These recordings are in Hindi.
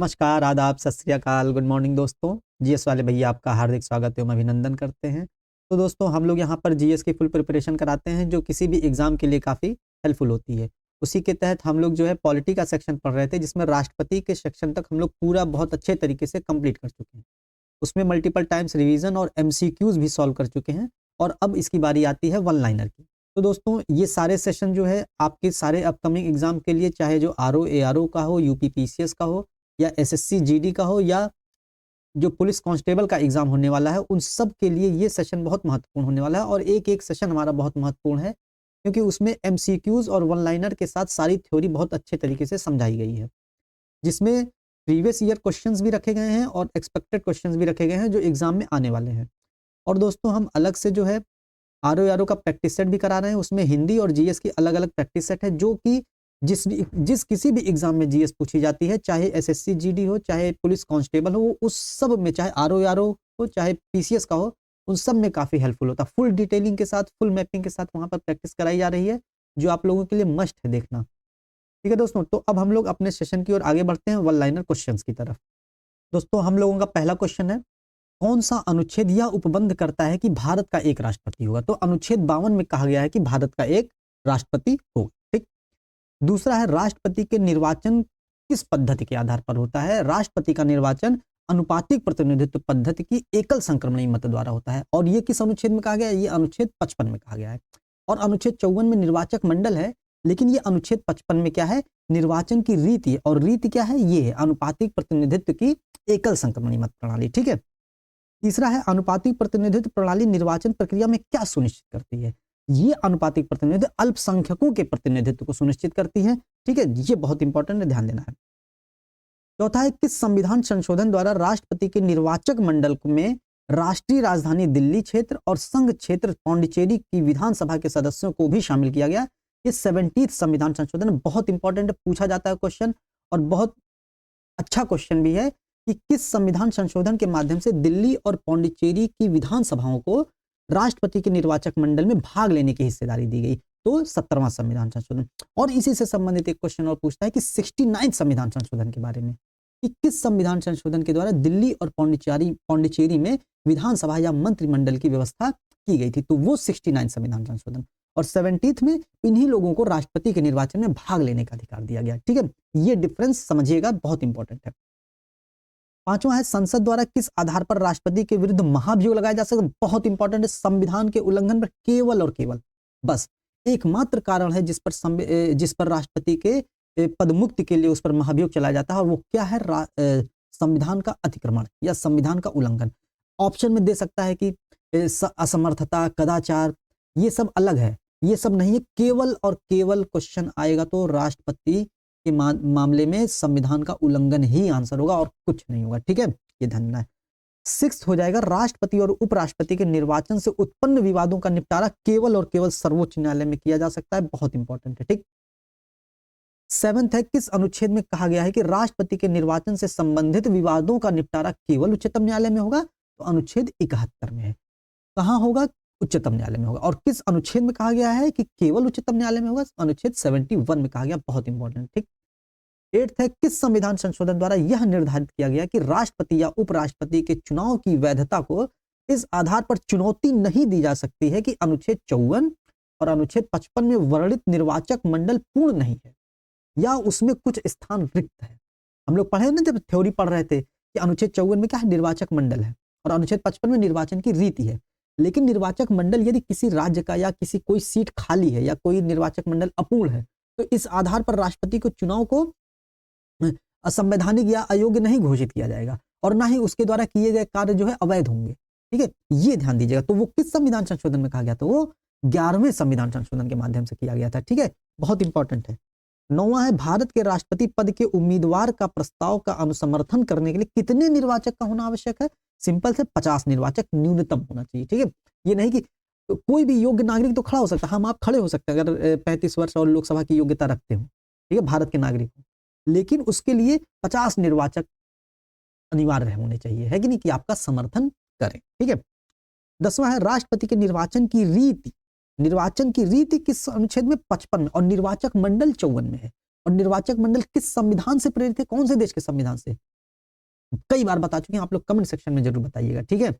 नमस्कार, आदाब, सत श्री अकाल, गुड मॉर्निंग दोस्तों। जीएस वाले भैया आपका हार्दिक स्वागत एवं अभिनंदन करते हैं। तो दोस्तों हम लोग यहाँ पर जीएस की फुल प्रिपरेशन कराते हैं जो किसी भी एग्जाम के लिए काफ़ी हेल्पफुल होती है। उसी के तहत हम लोग जो है पॉलिटी का सेक्शन पढ़ रहे थे जिसमें राष्ट्रपति के सेक्शन तक हम लोग पूरा बहुत अच्छे तरीके से कंप्लीट कर चुके हैं। उसमें मल्टीपल टाइम्स रिवीजन और एमसीक्यूज भी सॉल्व कर चुके हैं और अब इसकी बारी आती है वन लाइनर की। तो दोस्तों ये सारे सेशन जो है आपके सारे अपकमिंग एग्जाम के लिए, चाहे जो आरओ एआरओ का हो, यूपी पीसीएस का हो या एसएससी जीडी का हो या जो पुलिस कांस्टेबल का एग्जाम होने वाला है, उन सब के लिए ये सेशन बहुत महत्वपूर्ण होने वाला है। और एक एक सेशन हमारा बहुत महत्वपूर्ण है क्योंकि उसमें एमसीक्यूज और वन लाइनर के साथ सारी थ्योरी बहुत अच्छे तरीके से समझाई गई है, जिसमें प्रीवियस ईयर क्वेश्चंस भी रखे गए हैं और एक्सपेक्टेड क्वेश्चंस भी रखे गए हैं जो एग्जाम में आने वाले हैं। और दोस्तों हम अलग से जो है आरओ का प्रैक्टिस सेट भी करा रहे हैं। उसमें हिंदी और जीएस की अलग अलग प्रैक्टिस सेट है जो कि जिस किसी भी एग्जाम में जीएस पूछी जाती है, चाहे एसएससी जीडी हो, चाहे पुलिस कांस्टेबल हो, उस सब में, चाहे आरओ हो, चाहे पीसीएस का हो, उन सब में काफी हेल्पफुल होता है। फुल डिटेलिंग के साथ, फुल मैपिंग के साथ वहां पर प्रैक्टिस कराई जा रही है जो आप लोगों के लिए मस्ट है देखना। ठीक है दोस्तों, तो अब हम लोग अपने सेशन की ओर आगे बढ़ते हैं वन लाइनर क्वेश्चंस की तरफ। दोस्तों हम लोगों का पहला क्वेश्चन है, कौन सा अनुच्छेद यह उपबंध करता है कि भारत का एक राष्ट्रपति होगा? तो अनुच्छेद 52 में कहा गया है कि भारत का एक राष्ट्रपति होगा। ठीक। दूसरा है, राष्ट्रपति के निर्वाचन किस पद्धति के आधार पर होता है? राष्ट्रपति का निर्वाचन अनुपातिक प्रतिनिधित्व पद्धति की एकल संक्रमणीय मत द्वारा होता है। और ये किस अनुच्छेद में कहा गया है? ये अनुच्छेद 55 में कहा गया है। और अनुच्छेद 54 में निर्वाचक मंडल है, लेकिन ये अनुच्छेद 55 में क्या है? निर्वाचन की रीति। और रीति क्या है? ये है अनुपातिक प्रतिनिधित्व की एकल संक्रमणीय मत प्रणाली। ठीक है। तीसरा है, अनुपातिक प्रतिनिधित्व प्रणाली निर्वाचन प्रक्रिया में क्या सुनिश्चित करती है? ये अनुपातिक प्रतिनिधित्व अल्पसंख्यकों के प्रतिनिधित्व को सुनिश्चित करती है। ठीक है, ये बहुत इंपॉर्टेंट है, ध्यान देना है। चौथा है, किस संविधान संशोधन द्वारा राष्ट्रपति के निर्वाचक मंडल में राष्ट्रीय राजधानी दिल्ली क्षेत्र और संघ क्षेत्र पांडिचेरी की विधानसभा के सदस्यों को भी शामिल किया गया? ये 70th संविधान संशोधन बहुत इंपॉर्टेंट पूछा जाता है क्वेश्चन, और बहुत अच्छा क्वेश्चन भी है कि किस संविधान संशोधन के माध्यम से दिल्ली और पांडिचेरी की विधानसभाओं को राष्ट्रपति के निर्वाचक मंडल में भाग लेने की हिस्सेदारी दी गई? तो 17वां संविधान संशोधन। और इसी से संबंधित एक क्वेश्चन और पूछता है कि 69 संविधान संशोधन के बारे में, कि किस संविधान संशोधन के द्वारा दिल्ली और पांडिचेरी में विधानसभा या मंत्रिमंडल की व्यवस्था की गई थी? तो वो 69 संविधान संशोधन। और 70th में इन्हीं लोगों को राष्ट्रपति के निर्वाचन में भाग लेने का अधिकार दिया गया। ठीक है, ये डिफरेंस समझिएगा, बहुत इंपॉर्टेंट है। पांचवा है, संसद द्वारा किस आधार पर राष्ट्रपति के विरुद्ध महाभियोग लगाया जा सकता है? बहुत इंपॉर्टेंट है। संविधान के उल्लंघन पर केवल और केवल बस एकमात्र कारण है जिस पर राष्ट्रपति के पदमुक्ति के लिए उस पर महाभियोग चलाया जाता है, और वो क्या है? संविधान का अतिक्रमण या संविधान का उल्लंघन। ऑप्शन में दे सकता है कि असमर्थता, कदाचार, ये सब अलग है, ये सब नहीं है। केवल और केवल क्वेश्चन आएगा तो राष्ट्रपति के मामले में संविधान का उल्लंघन ही आंसर होगा और कुछ नहीं होगा। ठीक है, ये ध्यान रखना है। 6th हो जाएगा, राष्ट्रपति और उपराष्ट्रपति के निर्वाचन से उत्पन्न विवादों का निपटारा केवल और केवल सर्वोच्च न्यायालय में किया जा सकता है। बहुत इंपॉर्टेंट है। ठीक। 7th है, किस अनुच्छेद में कहा गया है कि राष्ट्रपति के निर्वाचन से संबंधित विवादों का निपटारा केवल उच्चतम न्यायालय में होगा? तो अनुच्छेद 71 में है। कहां होगा? उच्चतम न्यायालय में होगा। और किस अनुच्छेद में कहा गया है कि केवल उच्चतम न्यायालय में होगा? अनुच्छेद 71 में कहा गया। बहुत इंपॉर्टेंट। ठीक। 8th है, किस संविधान संशोधन द्वारा यह निर्धारित किया गया कि राष्ट्रपति या उपराष्ट्रपति के चुनाव की वैधता को इस आधार पर चुनौती नहीं दी जा सकती है कि अनुच्छेद 54 और अनुच्छेद 55 में वर्णित निर्वाचक मंडल पूर्ण नहीं है या उसमें कुछ स्थान रिक्त है? हम लोग पढ़े ना, जब थ्योरी पढ़ रहे थे कि अनुच्छेद 54 में क्या है? निर्वाचक मंडल है, और अनुच्छेद 55 में निर्वाचन की रीति है। लेकिन निर्वाचक मंडल यदि किसी राज्य का या किसी कोई सीट खाली है या कोई निर्वाचक मंडल अपूर्ण है, तो इस आधार पर राष्ट्रपति को चुनाव को असंवैधानिक या अयोग्य नहीं घोषित किया जाएगा, और ना ही उसके द्वारा किए गए कार्य जो है अवैध होंगे। ठीक है, ये ध्यान दीजिएगा। तो वो किस संविधान संशोधन में कहा गया? तो वो 11वें संविधान संशोधन के माध्यम से किया गया था। ठीक है, बहुत इंपॉर्टेंट है। 9वां है, भारत के राष्ट्रपति पद के उम्मीदवार का प्रस्ताव का अनुसमर्थन करने के लिए कितने निर्वाचक का होना आवश्यक है? सिंपल से 50 निर्वाचक न्यूनतम होना चाहिए। ठीक है, ये नहीं कि कोई भी योग्य नागरिक तो खड़ा हो सकता है। हम आप खड़े हो सकते हैं अगर 35 वर्ष और लोकसभा की योग्यता रखते हो, ठीक है, भारत के नागरिक हो, लेकिन उसके लिए 50 निर्वाचक अनिवार्य होने चाहिए, है कि नहीं, कि आपका समर्थन करें। ठीक है। 10वां है, राष्ट्रपति के निर्वाचन की रीति। निर्वाचन की रीति किस अनुच्छेद में? 55 में। और निर्वाचक मंडल 54 में है। और निर्वाचक मंडल किस संविधान से प्रेरित है? कौन से देश के संविधान से? कई बार बता चुके हैं, आप लोग कमेंट सेक्शन में जरूर बताइएगा, ठीक है।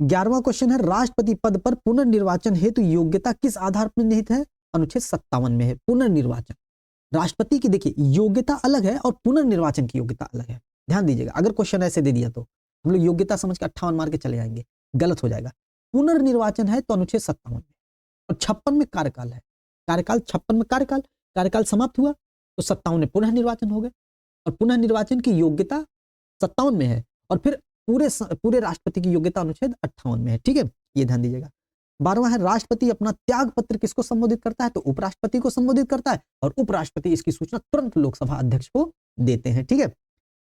11वां क्वेश्चन है, राष्ट्रपति पद पर पुनर्निर्वाचन हेतु योग्यता किस आधार पर निहित है? अनुच्छेद 57 में है। पुनर्निर्वाचन, राष्ट्रपति की देखिए योग्यता अलग है और पुनर्निर्वाचन की योग्यता अलग है, ध्यान दीजिएगा। अगर क्वेश्चन ऐसे दे दिया तो हम लोग योग्यता समझ के 58 मार के चले जाएंगे, गलत हो जाएगा। पुनर्निर्वाचन है तो अनुच्छेद 57 में, और 56 में कार्यकाल है। कार्यकाल 56 में कार्यकाल समाप्त हुआ तो 57 में पुनः निर्वाचन हो गए, और पुनः निर्वाचन की योग्यता 57 में है, और फिर पूरे राष्ट्रपति की योग्यता अनुच्छेद 58 में है, ठीक है, ये ध्यान दीजिएगा। 12वां है, राष्ट्रपति अपना त्याग पत्र किसको संबोधित करता है? तो उपराष्ट्रपति को संबोधित करता है, और उपराष्ट्रपति इसकी सूचना तुरंत लोकसभा अध्यक्ष को देते हैं, ठीक है।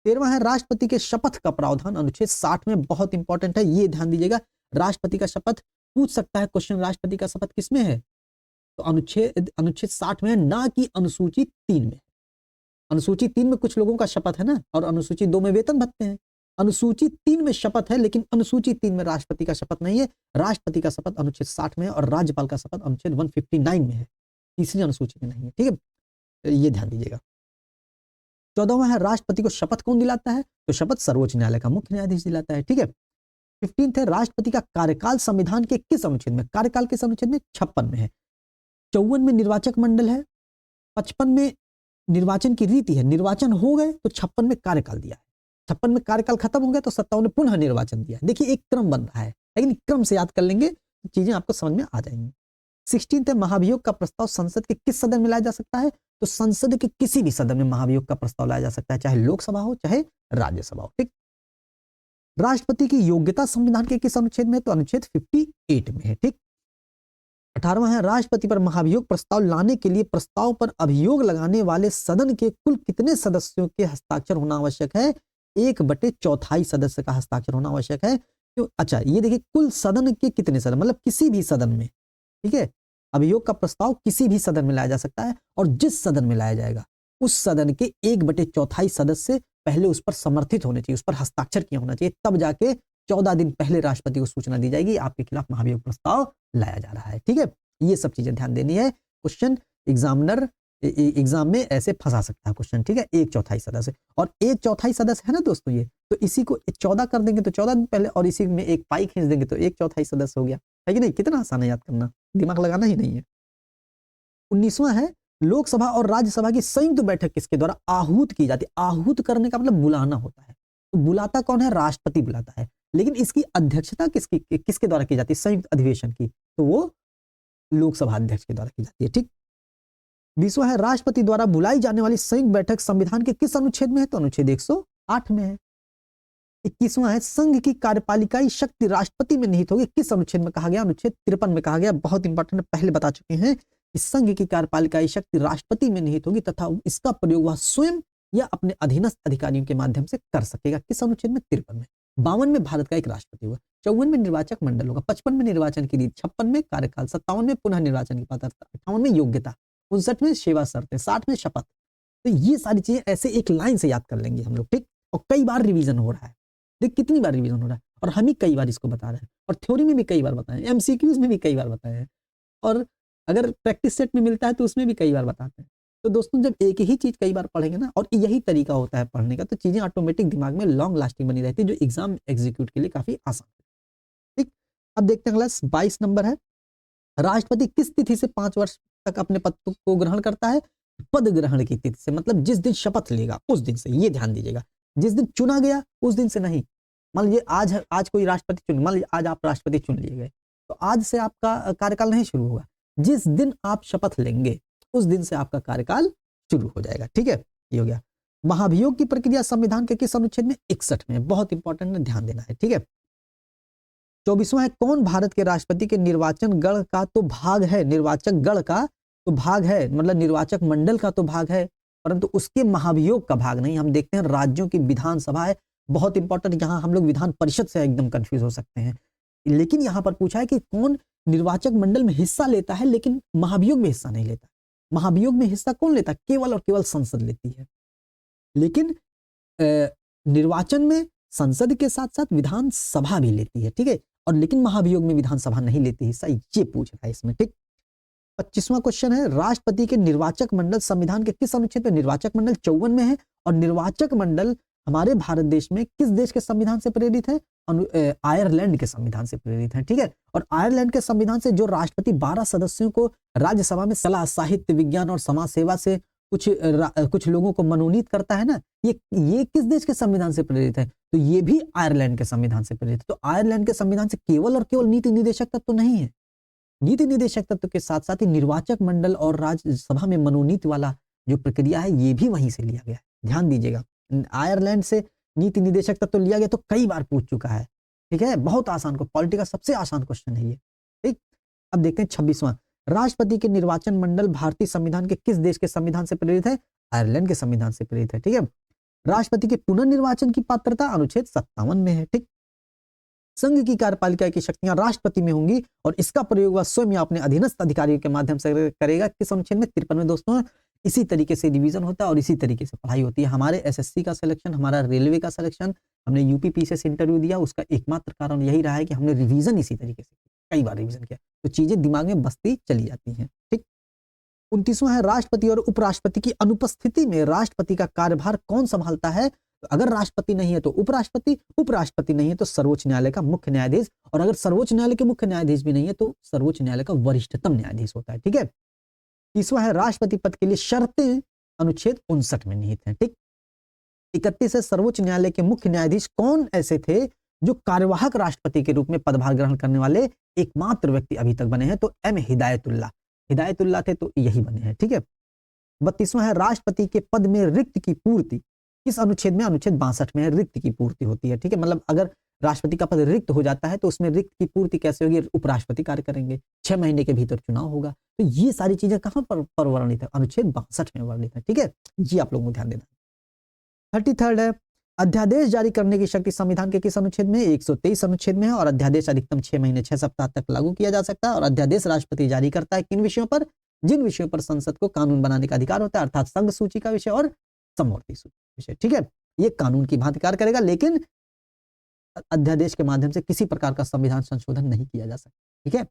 13वां है, राष्ट्रपति के शपथ का प्रावधान अनुच्छेद 60 में, बहुत इंपॉर्टेंट है, ये ध्यान दीजिएगा। राष्ट्रपति का शपथ पूछ सकता है क्वेश्चन, राष्ट्रपति का शपथ किसमें है? तो अनुच्छेद 60 में है, ना कि अनुसूची 3 में। अनुसूची 3 में कुछ लोगों का शपथ है ना, और अनुसूची 2 में वेतन भत्ते हैं। अनुसूची 3 में शपथ है, लेकिन अनुसूची 3 में राष्ट्रपति का शपथ नहीं है। राष्ट्रपति का शपथ अनुच्छेद 60 में है, और राज्यपाल का शपथ अनुच्छेद 159 में है, तीसरी अनुसूची में नहीं है, ठीक है, तो ये ध्यान दीजिएगा। 14वां है, राष्ट्रपति को शपथ कौन दिलाता है? तो शपथ सर्वोच्च न्यायालय का मुख्य न्यायाधीश दिलाता है, ठीक है। 15 है, राष्ट्रपति का कार्यकाल संविधान के किस अनुच्छेद में? कार्यकाल किस अनुच्छेद में? 56 में है। 54 में निर्वाचक मंडल है, 55 में निर्वाचन की रीति है, निर्वाचन हो गए तो 56 में कार्यकाल दिया है, 56 में कार्यकाल खत्म हो गया तो 57 में पुनः निर्वाचन दिया है। देखिए एक क्रम बन रहा है, लेकिन क्रम से याद कर लेंगे तो चीजें आपको समझ में आ जाएंगी। 16 है, महाभियोग का प्रस्ताव संसद के किस सदन में लाया जा सकता है? तो संसद के किसी भी सदन में महाभियोग का प्रस्ताव लाया जा सकता है, चाहे लोकसभा हो चाहे राज्यसभा हो, ठीक। राष्ट्रपति की योग्यता संविधान के किस अनुच्छेद में? तो अनुच्छेद 58 में है, ठीक। 18वां है, राष्ट्रपति पर महाभियोग प्रस्ताव लाने के लिए प्रस्ताव पर अभियोग लगाने वाले सदन के कुल कितने सदस्यों के हस्ताक्षर होना आवश्यक है? 1/4 सदस्य का हस्ताक्षर होना आवश्यक है। क्यों? अच्छा ये देखिए, कुल सदन के कितने सदन, मतलब किसी भी सदन में, ठीक है, अभियोग का प्रस्ताव किसी भी सदन में लाया जा सकता है, और जिस सदन में लाया जाएगा उस सदन के 1/4 सदस्य पहले उस पर समर्थित होने चाहिए, उस पर हस्ताक्षर किया होना चाहिए, तब जाके 14 दिन पहले राष्ट्रपति को सूचना दी जाएगी आपके खिलाफ महाभियोग प्रस्ताव लाया जा रहा है, ठीक है। ये सब चीजें ध्यान देनी है, क्वेश्चन एग्जामिनर एग्जाम में ऐसे फंसा सकता है क्वेश्चन, ठीक है। 1/4 सदस्य, और 1/4 सदस्य है ना दोस्तों ये, तो इसी को 14 कर देंगे तो 14 दिन पहले, और इसी में एक पाई खींच देंगे तो 1/4 सदस्य हो गया, है कि नहीं? कितना आसान है याद करना, दिमाग लगाना ही नहीं है। 19वां है, लोकसभा और राज्यसभा की संयुक्त बैठक किसके द्वारा आहूत की जाती है? आहूत करने का मतलब बुलाना होता है, तो बुलाता कौन है? राष्ट्रपति बुलाता है, लेकिन इसकी अध्यक्षता किसके द्वारा की जाती है संयुक्त अधिवेशन की? तो वो लोकसभा अध्यक्ष के द्वारा की जाती है, ठीक। 20वां है, राष्ट्रपति द्वारा बुलाई जाने वाली संयुक्त बैठक संविधान के किस अनुच्छेद में है? तो अनुच्छेद 108 में है। 21वां है, संघ की कार्यपालिकाई शक्ति राष्ट्रपति में निहित होगी, किस अनुच्छेद में कहा गया? अनुच्छेद 53 में कहा गया, बहुत इंपॉर्टेंट, पहले बता चुके हैं कि संघ की कार्यपालिकाई शक्ति राष्ट्रपति में निहित होगी तथा इसका प्रयोग वह स्वयं या अपने अधीनस्थ अधिकारियों के माध्यम से कर सकेगा, किस अनुच्छेद में? 53 में। 52 में भारत का एक राष्ट्रपति होगा, 54 में निर्वाचक मंडल होगा, 55 में निर्वाचन की रीत, 56 में कार्यकाल, 57 में पुनः निर्वाचन की पात्रता, 58 में योग्यता, 59 में सेवा शर्तें, 60 में शपथ। तो ये सारी चीजें ऐसे एक लाइन से याद कर लेंगे हम लोग, ठीक। और कई बार रिवीजन हो रहा है, देख कितनी बार रिवीजन हो रहा है, और हम ही कई बार इसको बता रहे हैं, और थ्योरी में भी कई बार बताए, एमसीक्यूज में भी कई बार बताए हैं, और अगर प्रैक्टिस सेट में मिलता है तो उसमें भी कई बार बताते हैं। तो दोस्तों जब एक ही चीज कई बार पढ़ेंगे ना, और यही तरीका होता है पढ़ने का, तो चीजें ऑटोमेटिक दिमाग में लॉन्ग लास्टिंग बनी रहती है, जो एग्जाम एग्जीक्यूट के लिए काफी आसान है, ठीक। अब देखते हैं अगला 22 नंबर है, राष्ट्रपति किस तिथि से 5 वर्ष तक अपने पद को ग्रहण करता है? पद ग्रहण की तिथि से, मतलब जिस दिन शपथ लेगा उस दिन से, ये ध्यान दीजिएगा, जिस दिन चुना गया उस दिन से नहीं। मान लीजिए आज कोई राष्ट्रपति चुन, मान लीजिए आज आप राष्ट्रपति चुन लिए गए, तो आज से आपका कार्यकाल नहीं शुरू होगा, जिस दिन आप शपथ लेंगे उस दिन से आपका कार्यकाल शुरू हो जाएगा, ठीक है, ये हो गया। महाभियोग की प्रक्रिया संविधान के किस अनुच्छेद में? 61 में, बहुत इंपॉर्टेंट है, ध्यान देना है, ठीक है। 24वां है, कौन भारत के राष्ट्रपति के निर्वाचन गण का तो भाग है, निर्वाचक गण का तो भाग है, मतलब निर्वाचक मंडल का तो भाग है, परंतु उसके महाभियोग का भाग नहीं। हम देखते हैं राज्यों की विधानसभा है, बहुत इंपॉर्टेंट, यहाँ हम लोग विधान परिषद से एकदम कंफ्यूज हो सकते हैं, लेकिन यहाँ पर पूछा है कि कौन निर्वाचक मंडल में हिस्सा लेता है लेकिन महाभियोग में हिस्सा नहीं लेता। महाभियोग में हिस्सा कौन लेता है? केवल और केवल संसद लेती है, लेकिन निर्वाचन में संसद के साथ साथ विधानसभा भी लेती है, ठीक है, और लेकिन महाभियोग में विधानसभा नहीं लेती हिस्सा, ये पूछ रहा है इसमें, ठीक। 25वां क्वेश्चन है, राष्ट्रपति के निर्वाचक मंडल संविधान के किस अनुच्छेद पे? निर्वाचक मंडल 54 में है। और निर्वाचक मंडल हमारे भारत देश में किस देश के संविधान से प्रेरित है? आयरलैंड के संविधान से प्रेरित है, ठीक है। और आयरलैंड के संविधान से जो राष्ट्रपति 12 सदस्यों को राज्यसभा में कला, साहित्य, विज्ञान और समाज सेवा से कुछ लोगों को मनोनीत करता है ना, ये किस देश के संविधान से प्रेरित है? तो ये भी आयरलैंड के संविधान से प्रेरित है। तो आयरलैंड के संविधान से केवल और केवल नीति निदेशक तत्व तो नहीं है, नीति निदेशक तत्व के साथ साथ ही निर्वाचक मंडल और राज्यसभा में मनोनीत वाला जो प्रक्रिया है ये भी वहीं से लिया गया है। ध्यान दीजिएगा, आयरलैंड से नीति निदेशक तत्व तो लिया गया, तो कई बार पूछ चुका है, ठीक है। बहुत आसान, को पॉलिटी का सबसे आसान क्वेश्चन है ये, ठीक। अब देखते हैं 26वां, राष्ट्रपति के निर्वाचन मंडल भारतीय संविधान के किस देश के संविधान से प्रेरित है? आयरलैंड के संविधान से प्रेरित है, ठीक है। राष्ट्रपति के पुनर्निर्वाचन की पात्रता अनुच्छेद 57 में है, ठीक। संघ की कार्यपालिका की शक्तियां राष्ट्रपति में होंगी और इसका प्रयोग वह स्वयं या अपने अधीनस्थ अधिकारियों के माध्यम से करेगा। किस अनुच्छेद में? 53 में दोस्तों। इसी तरीके से रिवीजन होता है और इसी तरीके से पढ़ाई होती है। हमारे एसएससी का सिलेक्शन, हमारा रेलवे का सिलेक्शन, हमने यूपी पीसीएस इंटरव्यू दिया, उसका एकमात्र कारण यही रहा है कि हमने रिवीजन इसी तरीके से कई बार रिवीजन किया, तो चीजें दिमाग में बसती चली जाती हैं, ठीक। 29वां है, राष्ट्रपति और उपराष्ट्रपति की अनुपस्थिति में राष्ट्रपति का कार्यभार कौन संभालता है? तो अगर राष्ट्रपति नहीं है तो उपराष्ट्रपति, उपराष्ट्रपति नहीं है तो सर्वोच्च न्यायालय का मुख्य न्यायाधीश, और अगर सर्वोच्च न्यायालय के मुख्य न्यायाधीश भी नहीं है तो सर्वोच्च न्यायालय का वरिष्ठतम न्यायाधीश होता है, ठीक है। 30वां है, राष्ट्रपति पद के लिए शर्तें अनुच्छेद 59 में निहित हैं, ठीक। 31 है, सर्वोच्च न्यायालय के मुख्य न्यायाधीश कौन ऐसे थे जो कार्यवाहक राष्ट्रपति के रूप में पदभार ग्रहण करने वाले एकमात्र व्यक्ति अभी तक बने हैं? तो एम हिदायतुल्लाह थे, तो यही बने हैं, ठीक है। 32वां है, राष्ट्रपति के पद में रिक्त की पूर्ति किस अनुच्छेद में? अनुच्छेद 62 में है, रिक्त की पूर्ति होती है, ठीक है। मतलब अगर राष्ट्रपति का पद रिक्त हो जाता है तो उसमें रिक्त की पूर्ति कैसे होगी? उपराष्ट्रपति कार्य करेंगे, 6 महीने के भीतर चुनाव होगा। तो ये सारी चीजें कहां पर वर्णित है? अनुच्छेद 62 में वर्णित है, ठीक है। ये आप लोगों को ध्यान देना है। 33 है, अध्यादेश जारी करने की शक्ति संविधान के किस अनुच्छेद में? 123 अनुच्छेद में है। और अध्यादेश अधिकतम 6 महीने 6 सप्ताह तक लागू किया जा सकता है। और अध्यादेश राष्ट्रपति जारी करता है किन विषयों पर? जिन विषयों पर संसद को कानून बनाने का अधिकार होता है, अर्थात संघ सूची का विषय और समवर्ती सूची विषय, ठीक है। ये कानून की भांति कार्य करेगा, लेकिन अध्यादेश के माध्यम से किसी प्रकार का संविधान संशोधन नहीं किया जा सकता, ठीक है।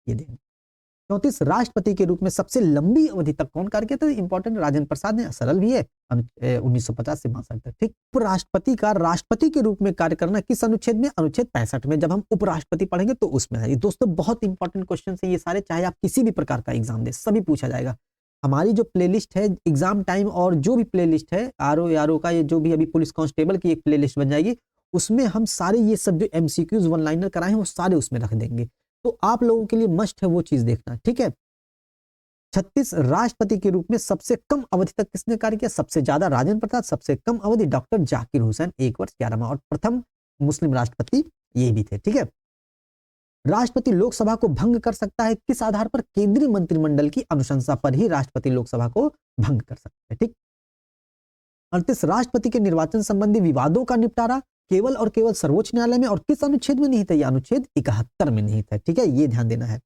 ये देखें। 34, राष्ट्रपति के रूप में सबसे लंबी अवधि तक कौन कार्य किया था? इंपॉर्टेंट, राजेंद्र प्रसाद ने। सरल भी है, 1950 से 62 तक, ठीक। उपराष्ट्रपति का राष्ट्रपति के रूप में कार्य करना किस अनुच्छेद में? अनुच्छेद 65 में। जब हम उपराष्ट्रपति पढ़ेंगे तो उसमें है। दोस्तों बहुत इंपॉर्टेंट क्वेश्चन है ये सारे, चाहे आप किसी भी प्रकार का एग्जाम दे, सभी पूछा जाएगा। हमारी जो प्लेलिस्ट है एग्जाम टाइम और जो भी प्लेलिस्ट है आरओ का, ये जो भी अभी पुलिस कांस्टेबल की एक प्लेलिस्ट बन जाएगी, उसमें हम सारे ये सब जो एमसीक्यूज वन लाइनर कराए हैं वो सारे उसमें रख देंगे। तो आप लोगों के लिए मस्ट है वो चीज देखना, ठीक है। 36, राष्ट्रपति के रूप में सबसे कम अवधि तक किसने कार्य किया? सबसे ज्यादा राजेंद्र प्रसाद, सबसे कम अवधि डॉक्टर जाकिर हुसैन, 1 वर्ष 11 माह। और प्रथम मुस्लिम राष्ट्रपति ये भी थे, ठीक है। राष्ट्रपति लोकसभा को भंग कर सकता है किस आधार पर? केंद्रीय मंत्रिमंडल की अनुशंसा पर ही राष्ट्रपति लोकसभा को भंग कर सकता है, ठीक। 38, राष्ट्रपति के निर्वाचन संबंधी विवादों का निपटारा केवल और केवल सर्वोच्च न्यायालय में और किस अनुच्छेद में निहित है? यह अनुच्छेद 71 में निहित है, ठीक है। ये ध्यान देना है।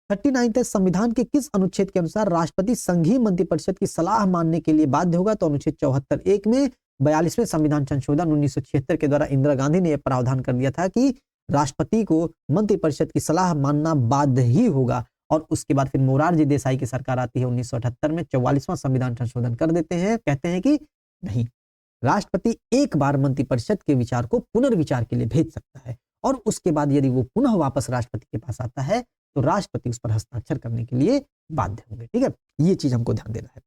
39 है, संविधान के किस अनुच्छेद के अनुसार राष्ट्रपति संघीय मंत्रिपरिषद की सलाह मानने के लिए बाध्य होगा? तो अनुच्छेद 74(1) में 42वें संविधान संशोधन 1976 के द्वारा इंदिरा गांधी ने यह प्रावधान कर दिया था कि राष्ट्रपति को मंत्रिपरिषद की सलाह मानना बाध्य ही होगा। और उसके बाद फिर मोरारजी देसाई की सरकार आती है 1978 में, 44वां संविधान संशोधन कर देते हैं, कहते हैं कि नहीं, राष्ट्रपति एक बार मंत्रिपरिषद के विचार को पुनर्विचार के लिए भेज सकता है और उसके बाद यदि वो पुनः वापस राष्ट्रपति के पास आता है तो राष्ट्रपति उस पर हस्ताक्षर करने के लिए बाध्य होंगे, ठीक है। ये चीज हमको ध्यान देना है।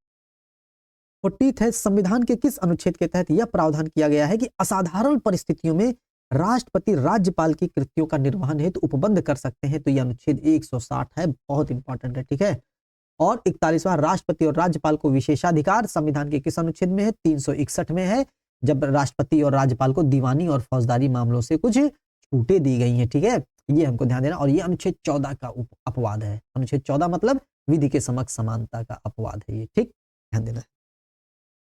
40 है, संविधान के किस अनुच्छेद के तहत यह प्रावधान किया गया है कि असाधारण परिस्थितियों में राष्ट्रपति राज्यपाल की कृतियों का निर्वहन हेतु उपबंध कर सकते हैं? तो यह अनुच्छेद 160 है, बहुत इंपॉर्टेंट है, ठीक है। और 41वां, राष्ट्रपति और राज्यपाल को विशेषाधिकार संविधान के किस अनुच्छेद में है? 361 में है, जब राष्ट्रपति और राज्यपाल को दीवानी और फौजदारी मामलों से कुछ छूटें दी गई हैं, ठीक है। ये हमको ध्यान देना। और ये अनुच्छेद 14 का अपवाद है। अनुच्छेद 14 मतलब विधि के समक्ष समानता का अपवाद है ये, ठीक, ध्यान देना है।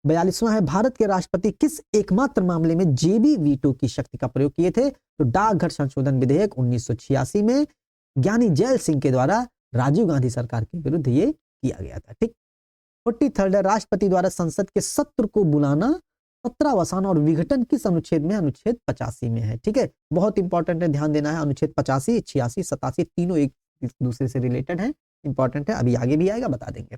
42वां है, भारत के राष्ट्रपति किस एकमात्र मामले में जेबी वीटो की शक्ति का प्रयोग किए थे? तो डाकघर संशोधन विधेयक 1986 में ज्ञानी जैल सिंह के द्वारा राजीव गांधी सरकार के विरुद्ध ये किया गया था, ठीक। 43, राष्ट्रपति द्वारा संसद के सत्र को बुलाना, सत्रावसान और विघटन किस अनुच्छेद में? अनुच्छेद 85 में है, ठीक है। बहुत इंपॉर्टेंट है, ध्यान देना है। अनुच्छेद 85, 86, 87 तीनों एक दूसरे से रिलेटेड है, इंपॉर्टेंट है, अभी आगे भी आएगा, बता देंगे।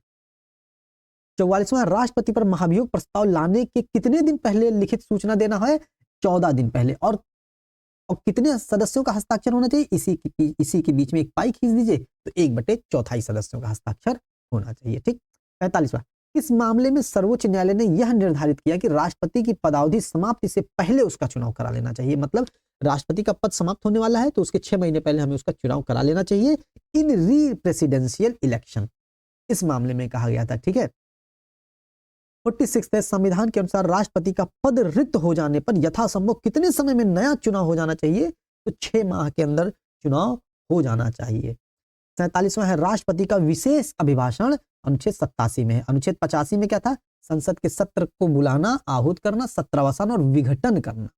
44वां, राष्ट्रपति पर महाभियोग प्रस्ताव लाने के कितने दिन पहले लिखित सूचना देना है? 14 दिन पहले। और कितने सदस्यों का हस्ताक्षर होना चाहिए? इसी के बीच में एक पाई खींच दीजिए, तो 1/4 सदस्यों का हस्ताक्षर होना चाहिए। ठीक। 45वां, इस मामले में सर्वोच्च न्यायालय ने यह निर्धारित किया कि राष्ट्रपति की पदावधि समाप्ति से पहले उसका चुनाव करा लेना चाहिए। मतलब राष्ट्रपति का पद समाप्त होने वाला है तो उसके 6 महीने पहले हमें उसका चुनाव करा लेना चाहिए इन री प्रेसिडेंशियल इलेक्शन, इस मामले में कहा गया था। ठीक है। 46 है, संविधान के अनुसार राष्ट्रपति का पद रिक्त हो जाने पर यथासंभव कितने समय में नया चुनाव हो जाना चाहिए? तो 6 माह के अंदर चुनाव हो जाना चाहिए। 47वां है, राष्ट्रपति का विशेष अभिभाषण अनुच्छेद 87 में है। अनुच्छेद 85 में क्या था? संसद के सत्र को बुलाना, आहूत करना, सत्रावसान और विघटन करना।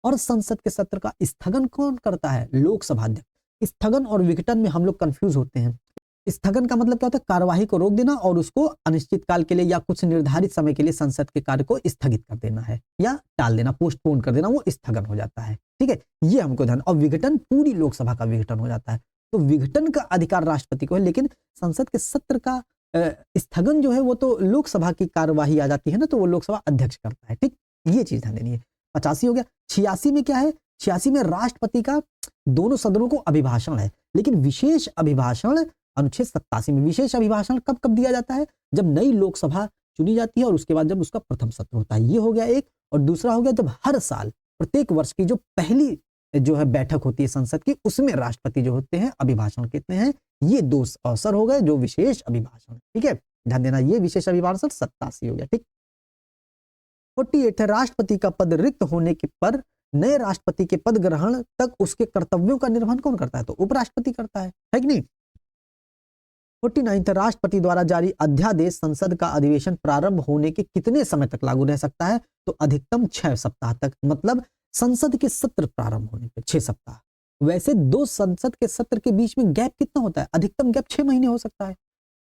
और संसद के सत्र का स्थगन कौन करता है? लोकसभा अध्यक्ष। स्थगन और विघटन में हम लोग कंफ्यूज होते हैं। स्थगन का मतलब क्या होता है? कार्यवाही को रोक देना और उसको अनिश्चित काल के लिए या कुछ निर्धारित समय के लिए संसद के कार्य को स्थगित कर देना है या टाल देना, पोस्टपोन कर देना, वो स्थगन हो जाता है। ठीक है, ये हमको ध्यान। और विघटन पूरी लोकसभा का विघटन हो जाता है। तो विघटन का अधिकार राष्ट्रपति को है, लेकिन संसद के सत्र का स्थगन जो है वो तो लोकसभा की कार्यवाही आ जाती है ना, तो वो लोकसभा अध्यक्ष करता है। ठीक, ये चीज ध्यान देनी है। 85 हो गया। 86 में क्या है? 86 में राष्ट्रपति का दोनों सदनों को अभिभाषण है, लेकिन विशेष अभिभाषण अनुच्छेद 87 में। विशेष अभिभाषण कब कब दिया जाता है? जब नई लोकसभा चुनी जाती है और उसके बाद जब उसका प्रथम सत्र होता है, ये हो गया एक। और दूसरा हो गया जब हर साल प्रत्येक वर्ष की जो पहली जो है बैठक होती है संसद की, उसमें राष्ट्रपति जो होते हैं अभिभाषण कहते हैं। ये दो अवसर हो गए जो विशेष अभिभाषण। ठीक है, ध्यान देना, ये विशेष अभिभाषण 87 हो गया। ठीक। 48 है, राष्ट्रपति का पद रिक्त होने के पर नए राष्ट्रपति के पद ग्रहण तक उसके कर्तव्यों का निर्वहन कौन करता है? तो उपराष्ट्रपति करता है कि नहीं। 49 राष्ट्रपति द्वारा जारी अध्यादेश संसद का अधिवेशन प्रारंभ होने के कितने समय तक लागू रह सकता है? तो अधिकतम 6 सप्ताह तक। मतलब संसद के सत्र प्रारंभ होने पर 6 सप्ताह। वैसे दो संसद के सत्र के बीच में गैप कितना होता है? अधिकतम गैप 6 महीने हो सकता है।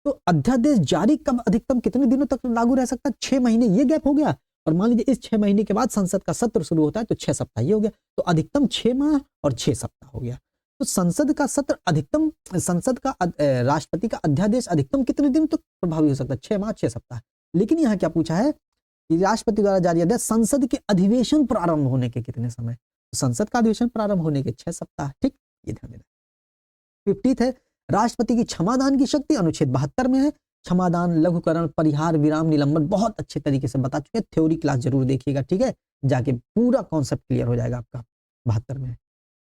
तो अध्यादेश जारी कब अधिकतम कितने दिनों तक लागू रह सकता है? 6 महीने। ये गैप हो गया। और मान लीजिए इस 6 महीने के बाद संसद का सत्र शुरू होता है तो 6 सप्ताह ये हो गया। तो अधिकतम 6 माह और 6 सप्ताह हो गया। तो संसद का सत्र अधिकतम, संसद का राष्ट्रपति का अध्यादेश अधिकतम कितने दिन तक प्रभावी हो सकता है? 6 माह 6 सप्ताह। लेकिन यहाँ क्या पूछा है कि राष्ट्रपति द्वारा जारी अध्यादेश संसद के अधिवेशन प्रारंभ होने के कितने समय? तो संसद का अधिवेशन प्रारंभ होने के 6 सप्ताह। ठीक, ये ध्यान देना। 50 है, राष्ट्रपति की क्षमादान की शक्ति अनुच्छेद 72 में है। क्षमादान, लघुकरण, परिहार, विराम, निलंबन बहुत अच्छे तरीके से बता चुके हैं। थ्योरी क्लास जरूर देखिएगा। ठीक है, जाके पूरा कॉन्सेप्ट क्लियर हो जाएगा आपका। 72 में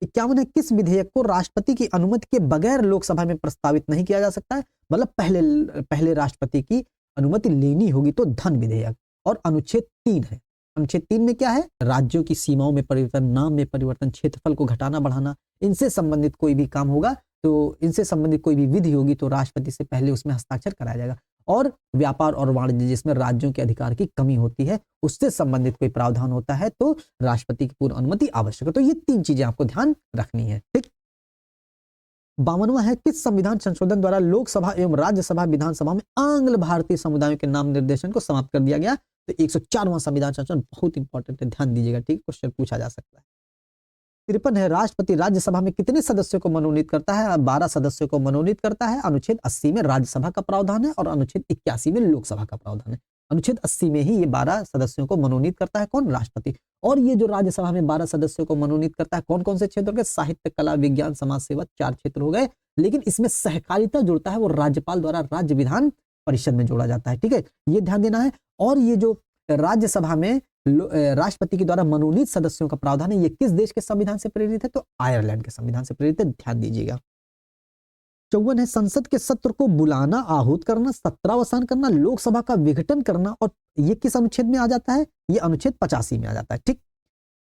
51 है, किस विधेयक को राष्ट्रपति की अनुमति के बगैर लोकसभा में प्रस्तावित नहीं किया जा सकता है? मतलब पहले राष्ट्रपति की अनुमति लेनी होगी। तो धन विधेयक। और अनुच्छेद 3 है। अनुच्छेद 3 में क्या है? राज्यों की सीमाओं में परिवर्तन, नाम में परिवर्तन, क्षेत्रफल को घटाना बढ़ाना, इनसे संबंधित कोई भी काम होगा तो इनसे संबंधित कोई भी विधि होगी तो राष्ट्रपति से पहले उसमें हस्ताक्षर कराया जाएगा। और व्यापार और वाणिज्य जिसमें राज्यों के अधिकार की कमी होती है, उससे संबंधित कोई प्रावधान होता है तो राष्ट्रपति की पूर्ण अनुमति आवश्यक है। तो ये 3 चीजें आपको ध्यान रखनी है। ठीक। 52वां है, किस संविधान संशोधन द्वारा लोकसभा एवं राज्यसभा विधानसभा में आंग्ल भारतीय समुदायों के नाम निर्देशन को समाप्त कर दिया गया? तो 104वां संविधान संशोधन बहुत इंपॉर्टेंट है, ध्यान दीजिएगा। ठीक, क्वेश्चन पूछा जा सकता है। 53 है, राष्ट्रपति राज्यसभा में कितने सदस्यों को मनोनीत करता है? 12 सदस्यों को मनोनीत करता है। अनुच्छेद 80 में राज्यसभा का प्रावधान है और अनुच्छेद 81 में लोकसभा का प्रावधान है। अनुच्छेद 80 में ही ये 12 सदस्यों को मनोनीत करता है कौन? राष्ट्रपति। और ये जो राज्यसभा में 12 सदस्यों को मनोनीत करता है कौन कौन से क्षेत्र हो गए? साहित्य, कला, विज्ञान, समाज सेवा, 4 क्षेत्र हो गए। लेकिन इसमें सहकारिता जुड़ता है, वो राज्यपाल द्वारा राज्य विधान परिषद में जोड़ा जाता है। ठीक है, ये ध्यान देना है। और ये जो राज्यसभा में राष्ट्रपति के द्वारा मनोनीत सदस्यों का प्रावधान है, ये किस देश के संविधान से प्रेरित है? तो आयरलैंड के संविधान से प्रेरित है, ध्यान दीजिएगा। 54 है, संसद के सत्र को बुलाना, आहूत करना, सत्रावसान करना, लोकसभा का विघटन करना। और ये किस अनुच्छेद में आ जाता है? ये अनुच्छेद 85 में आ जाता है। ठीक।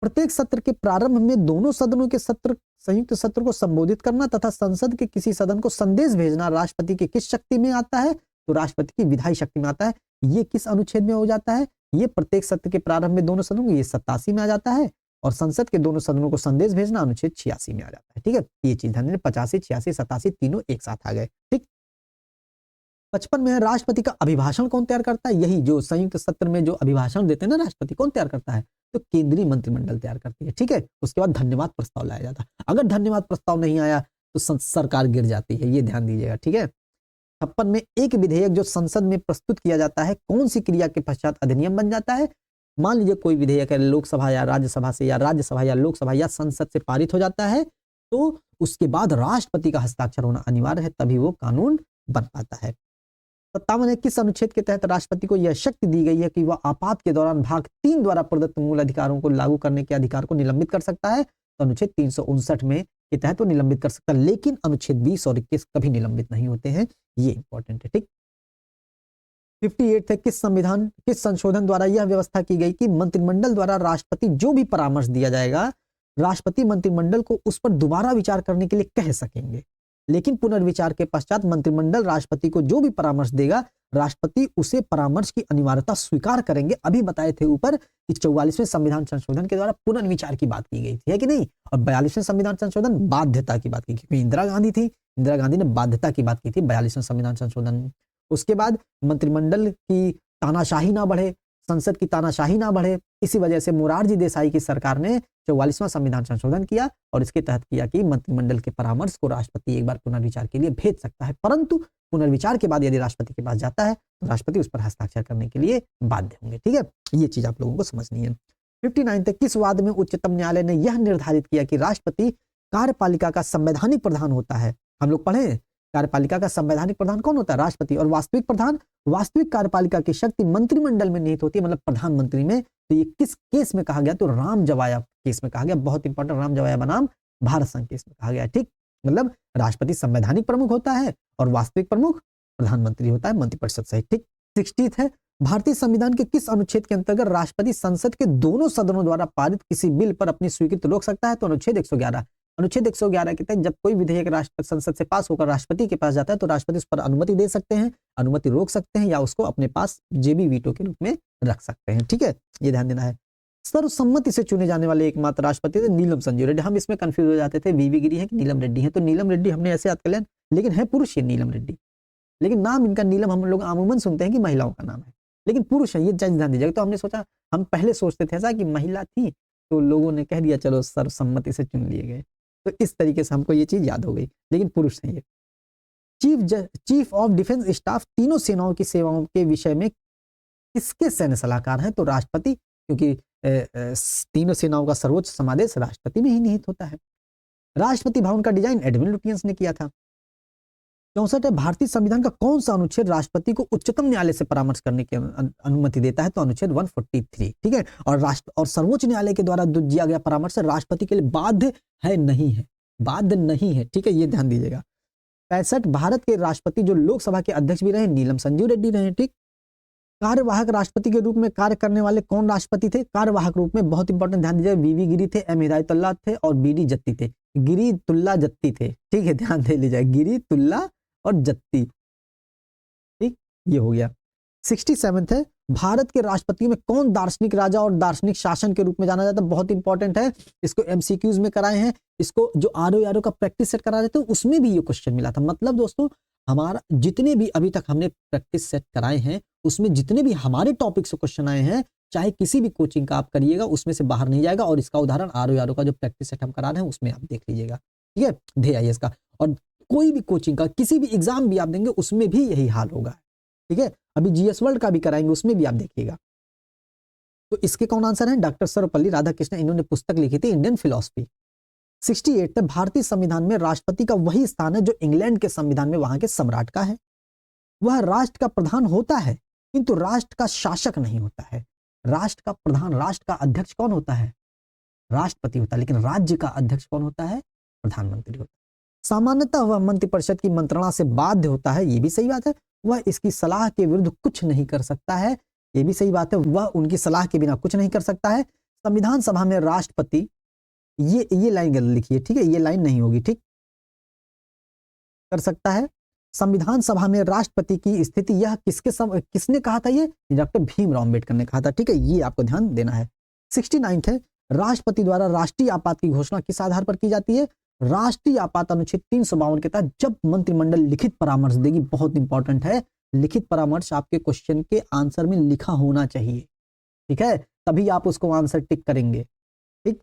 प्रत्येक सत्र के प्रारंभ में दोनों सदनों के संयुक्त सत्र को संबोधित करना तथा संसद के किसी सदन को संदेश भेजना राष्ट्रपति की किस शक्ति में आता है? तो राष्ट्रपति की विधायी शक्ति में आता है। ये किस अनुच्छेद में हो जाता है? ये प्रत्येक सत्र के प्रारंभ में दोनों सदनों, ये 87 में आ जाता है। और संसद के दोनों सदनों को संदेश भेजना अनुच्छेद 86 में आ जाता है। ठीक है, ये चीज ध्यान देना। 85, 86, 87 तीनों एक साथ आ गए। ठीक। 55 में है, राष्ट्रपति का अभिभाषण कौन तैयार करता है? यही जो संयुक्त सत्र में जो अभिभाषण देते हैं ना राष्ट्रपति, कौन तैयार करता है? तो केंद्रीय मंत्रिमंडल तैयार करती है। ठीक है, उसके बाद धन्यवाद प्रस्ताव लाया जाता है। अगर धन्यवाद प्रस्ताव नहीं आया तो सरकार गिर जाती है, ये ध्यान दीजिएगा। ठीक है। 56 में एक विधेयक जो संसद में प्रस्तुत किया जाता है कौन सी क्रिया के पश्चात अधिनियम बन जाता है? मान लीजिए कोई विधेयक है लोकसभा या राज्यसभा से या राज्यसभा या लोकसभा या संसद से पारित हो जाता है तो उसके बाद राष्ट्रपति का हस्ताक्षर होना अनिवार्य है, तभी वो कानून बन पाता है। 57 है किस अनुच्छेद के तहत राष्ट्रपति को यह शक्ति दी गई है कि वह आपात के दौरान भाग 3 द्वारा प्रदत्त मूल अधिकारों को लागू करने के अधिकार को निलंबित कर सकता है? तो अनुच्छेद 359 में के तहत वो निलंबित कर सकता है, लेकिन अनुच्छेद 20 और 21 कभी निलंबित नहीं होते हैं, ये इंपॉर्टेंट है। ठीक। 58 है किस संशोधन द्वारा यह व्यवस्था की गई कि मंत्रिमंडल द्वारा राष्ट्रपति जो भी परामर्श दिया जाएगा राष्ट्रपति मंत्रिमंडल को उस पर दोबारा विचार करने के लिए कह सकेंगे, लेकिन पुनर्विचार के पश्चात मंत्रिमंडल राष्ट्रपति को जो भी परामर्श देगा राष्ट्रपति उसे परामर्श की अनिवार्यता स्वीकार करेंगे। अभी बताए थे ऊपर कि 44वें संविधान संशोधन के द्वारा पुनर्विचार की बात की गई थी, है कि नहीं? और 42वें संविधान संशोधन बाध्यता की बात की गई, इंदिरा गांधी थी, इंदिरा गांधी ने बाध्यता की बात की थी 42वें संविधान संशोधन में। उसके बाद मंत्रिमंडल की तानाशाही ना बढ़े, संसद की तानाशाही ना बढ़े, इसी वजह से मोरारजी देसाई की सरकार ने 44वां संविधान संशोधन किया और इसके तहत किया कि मंत्रिमंडल के परामर्श को राष्ट्रपति एक बार पुनर्विचार के लिए भेज सकता है, परंतु पुनर्विचार के बाद यदि राष्ट्रपति के पास जाता है तो राष्ट्रपति उस पर हस्ताक्षर करने के लिए बाध्य होंगे। ठीक है, ये चीज आप लोगों को समझनी है। 59 तक किस वाद में उच्चतम न्यायालय ने यह निर्धारित किया कि राष्ट्रपति कार्यपालिका का संवैधानिक प्रधान होता है? हम लोग पढ़े कार्यपालिका का संवैधानिक प्रधान कौन होता है? राष्ट्रपति। और वास्तविक कार्यपालिका की शक्ति मंत्रिमंडल में निहित होती है, मतलब प्रधानमंत्री में। तो ये किस केस में कहा गया? तो राम जवाया केस में कहा गया, बहुत इंपॉर्टेंट, राम जवाया बनाम भारत संघ केस में कहा गया। ठीक, मतलब राष्ट्रपति संवैधानिक प्रमुख होता है और वास्तविक प्रमुख प्रधानमंत्री होता है मंत्रिपरिषद सहित। ठीक। 60 है भारतीय संविधान के किस अनुच्छेद के अंतर्गत राष्ट्रपति संसद के दोनों सदनों द्वारा पारित किसी बिल पर अपनी स्वीकृति रोक सकता है? तो अनुच्छेद 111। अनुच्छेद 111 के तहत जब कोई विधेयक संसद से पास होकर राष्ट्रपति के पास जाता है तो राष्ट्रपति उस पर अनुमति दे सकते हैं, अनुमति रोक सकते हैं या उसको अपने पास जेबी वीटो के रूप में रख सकते हैं। ठीक है, ये ध्यान देना है। सर्वसम्मति से चुने जाने वाले एकमात्र राष्ट्रपति थे नीलम संजीव रेड्डी। हम इसमें कंफ्यूज हो जाते थे, वीवी गिरी है कि नीलम रेड्डी है, तो नीलम रेड्डी हमने ऐसे याद कर लिया, लेकिन है पुरुष ये नीलम रेड्डी, लेकिन नाम इनका नीलम हम लोग अमूमन सुनते हैं कि महिलाओं का नाम है, लेकिन पुरुष है, ये ध्यान दीजिएगा। तो हमने सोचा, हम पहले सोचते थे ऐसा कि महिला थी तो लोगों ने कह दिया चलो सर्वसम्मति से चुन लिए गए, तो इस तरीके से हमको ये चीज याद हो गई, लेकिन पुरुष है ये। चीफ ऑफ डिफेंस स्टाफ तीनों सेनाओं की सेवाओं के विषय में किसके सैन्य सलाहकार हैं? तो राष्ट्रपति, क्योंकि तीनों सेनाओं का सर्वोच्च समादेश राष्ट्रपति में ही निहित होता है। राष्ट्रपति भवन का डिजाइन एडविन लुटियंस ने किया था। 64 है भारतीय संविधान का कौन सा अनुच्छेद राष्ट्रपति को उच्चतम न्यायालय से परामर्श करने की अनुमति देता है? तो अनुच्छेद 143। ठीक है, और सर्वोच्च न्यायालय के द्वारा दिया गया परामर्श राष्ट्रपति के लिए बाध्य है, नहीं है, बाध्य नहीं है। ठीक है, ये ध्यान दीजिएगा। 65 भारत के राष्ट्रपति जो लोकसभा के अध्यक्ष भी रहे नीलम संजीव रेड्डी रहे। ठीक। कार्यवाहक राष्ट्रपति के रूप में कार्य करने वाले कौन राष्ट्रपति थे? कार्यवाहक रूप में बहुत इंपॉर्टेंट, ध्यान दीजिए, वीवी गिरी थे, एम हिदायतुल्लाह थे और बीडी जत्ती थे। गिरी तुल्ला जत्ती थे। ठीक है, ध्यान दे लीजिए, गिरी तुल्ला और जत्ती। ठीक, ये हो गया। 67 है भारत के राष्ट्रपतियों में कौन दार्शनिक राजा और दार्शनिक शासन के रूप में जाना जाता है? बहुत इंपॉर्टेंट है, इसको एमसीक्यूज में कराए हैं, इसको जो आरओ का प्रैक्टिस सेट करा रहे थे उसमें भी ये क्वेश्चन मिला था। मतलब दोस्तों, हमारा जितने भी अभी तक हमने प्रैक्टिस सेट कराए हैं उसमें जितने भी हमारे टॉपिक से क्वेश्चन आए हैं, चाहे किसी भी कोचिंग का आप करिएगा, उसमें से बाहर नहीं जाएगा। और इसका उदाहरण आरओ का जो प्रैक्टिस सेट हम करा रहे हैं उसमें आप देख लीजिएगा। ठीक है, DIS का, और कोई भी कोचिंग का किसी भी एग्जाम भी आप देंगे उसमें भी यही हाल होगा। ठीक है, अभी GS वर्ल्ड का भी कराएंगे, उसमें भी आप देखिएगा। तो इसके कौन आंसर है? डॉक्टर सर्वपल्ली राधाकृष्णन, इन्होंने पुस्तक लिखी थी इंडियन फिलॉसफी। 68 भारतीय संविधान में राष्ट्रपति का वही स्थान है जो इंग्लैंड के संविधान में वहां के सम्राट का है। वह राष्ट्र का प्रधान होता है किंतु राष्ट्र का शासक नहीं होता है। राष्ट्र का प्रधान, राष्ट्र का अध्यक्ष कौन होता है? राष्ट्रपति होता है, लेकिन राज्य का अध्यक्ष कौन होता है? प्रधानमंत्री होता है। सामान्यतः वह मंत्रिपरिषद की मंत्रणा से बाध्य होता है, ये भी सही बात है। वह इसकी सलाह के विरुद्ध कुछ नहीं कर सकता है, ये भी सही बात है। वह उनकी सलाह के बिना कुछ नहीं कर सकता है। संविधान सभा में राष्ट्रपति, ये लाइन गलत लिखिए, ठीक है, ये लाइन नहीं होगी। ठीक, कर सकता है। संविधान सभा में राष्ट्रपति की स्थिति यह किसने कहा था? ये डॉक्टर भीमराव अम्बेडकर ने कहा था। ठीक है, ये आपको ध्यान देना है। 69 है राष्ट्रपति द्वारा राष्ट्रीय आपात की घोषणा किस आधार पर की जाती है? राष्ट्रीय आपात अनुच्छेद 352 के तहत जब मंत्रिमंडल लिखित परामर्श देगी। बहुत इंपॉर्टेंट है, लिखित परामर्श आपके क्वेश्चन के आंसर में लिखा होना चाहिए। ठीक है, तभी आप उसको आंसर टिक करेंगे। ठीक।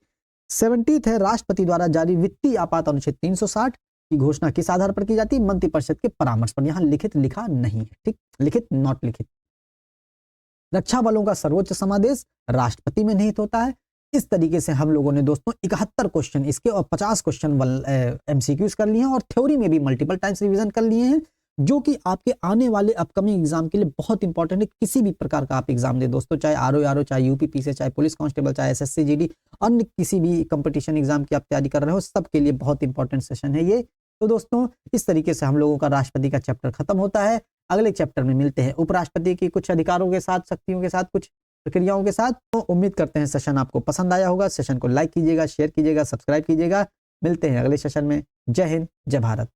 70 है राष्ट्रपति द्वारा जारी वित्तीय आपात अनुच्छेद 360 की घोषणा किस आधार पर की जाती है? मंत्रिपरिषद के परामर्श पर। यहाँ लिखित लिखा नहीं है, ठीक, लिखित नॉट लिखित। रक्षा बलों का सर्वोच्च समादेश राष्ट्रपति में निहित होता है। इस तरीके से हम लोगों ने दोस्तों 71 क्वेश्चन इसके और 50 क्वेश्चन एमसीक्यूज कर लिए हैं और थ्योरी में भी मल्टीपल टाइम्स रिवीजन कर लिए हैं, जो कि आपके आने वाले अपकमिंग एग्जाम के लिए बहुत इंपॉर्टेंट है। किसी भी प्रकार का आप एग्जाम दे दोस्तों, चाहे आरओ, चाहे यूपीपीसी, चाहे पुलिस कांस्टेबल, चाहे एसएससी जीडी, अन्य किसी भी कंपटीशन एग्जाम की आप तैयारी कर रहे हो, सबके लिए बहुत इंपॉर्टेंट सेशन है ये। तो दोस्तों इस तरीके से हम लोगों का राष्ट्रपति का चैप्टर खत्म होता है। अगले चैप्टर में मिलते हैं उपराष्ट्रपति की कुछ अधिकारों के साथ, शक्तियों के साथ, कुछ प्रक्रियाओं के साथ। तो उम्मीद करते हैं सेशन आपको पसंद आया होगा। सेशन को लाइक कीजिएगा, शेयर कीजिएगा, सब्सक्राइब कीजिएगा। मिलते हैं अगले सेशन में। जय हिंद, जय भारत।